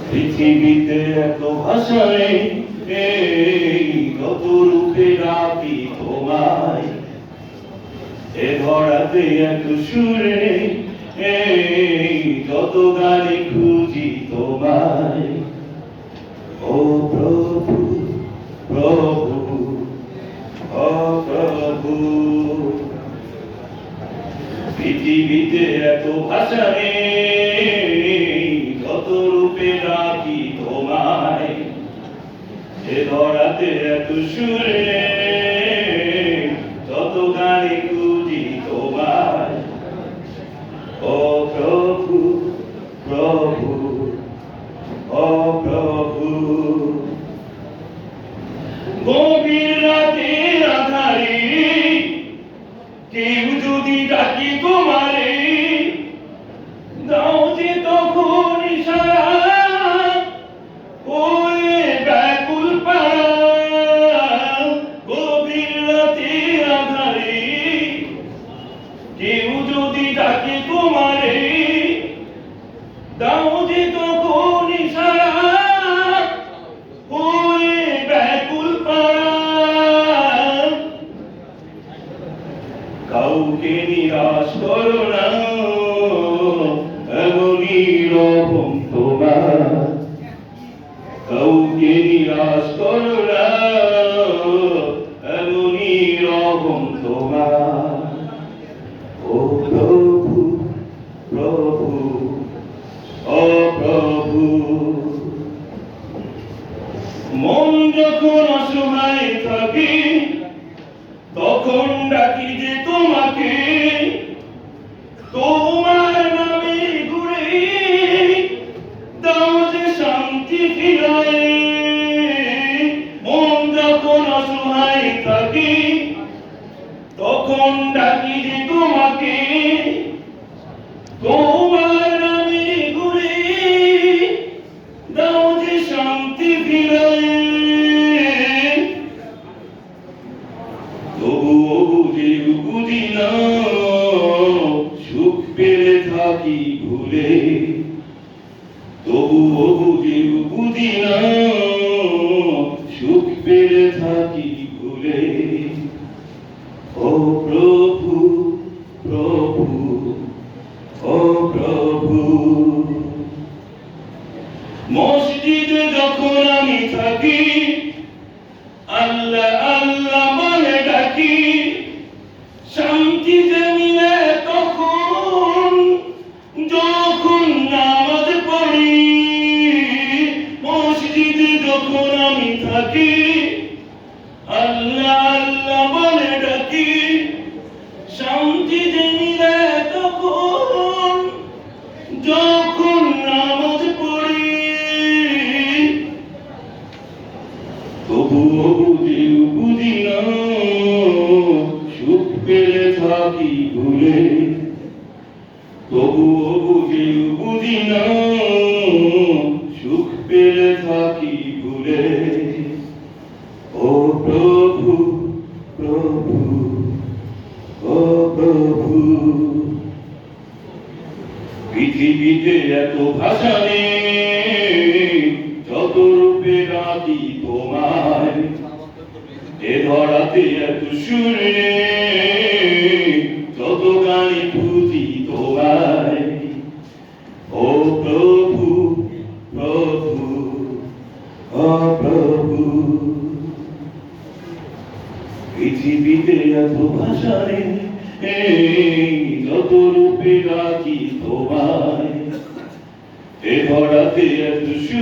পৃথিবীতে এত ভাষা নেই, কত রূপে ডাকি তোমায়, এ ধরাতে এত সুরে যত গানে খুঁজি তোমায়। ও প্রভু, প্রভু, ও প্রভু, পৃথিবীতে এত ভাষা নেই, কত রূপে ডাকি তোমায়, এ ধরাতে এত সুরে যত গানে খুঁজি তোমায়। ও প্রভু, প্রভু, ও প্রভু, গভীর রাতের আঁধারে কেউ যদি ডাকি তোমারে, দাও যে তখন ইশারা, ওই ব্যাকুল পাড়া। গভীর রাতের আঁধারে কেউ যদি ডাকে তোমারে, দাও যে তখন ইশারা, ওই ব্যাকুল পাড়া। কাউকে নিরাশ করো না, এমনই রকম তোমার। কাউকে নিরাশ করো না, এমনই রকম তোমার। ও প্রভু, প্রভু, ও প্রভু, মন যখন অসহায় থাকে তখন ডাকি যে তোমাকে, তোমার নামে ঘুরে দাও যে শান্তি ফিরায়। মন যখন অসহায় থাকে তখন ডাকি যে তোমাকে, তোমার নামে ঘুরে দাও যে শান্তি ফিরায়। তবুও বুঝি না, সুখ পেলে থাকি ভুলে। তবুও বুঝি না, সুখ পেলে থাকি ভুলে। ও প্রভু, প্রভু, ও প্রভু, মসজিদে যখন আমি থাকি আল্লাহ আল্লাহ বলে ডাকি, শান্তিতে মিলে তখন যখন নামাজ পড়ি। মসজিদে যখন আমি থাকি আল্লাহ আল্লাহ বলে ডাকি, শান্তিতে মিলে তখন যখন নামাজ পড়ি। তবুও বুঝি না, সুখ পেলে থাকি ভুলে। তবুও বুঝি না, সুখ পেলে থাকি ভুলে। ও প্রভু, প্রভু, ও প্রভু, পৃথিবীতে এত ভাষা নেই, যত রূপে ডাকি তোমায়, এ ধরাতে এত সুরে যত গানে খুঁজি তোমায়। ও প্রভু, প্রভু, ও প্রভু, পৃথিবীতে এত ভাষা নেই, যত রূপে ডাকি তোমায়, এ ধরাতে এত সুরে।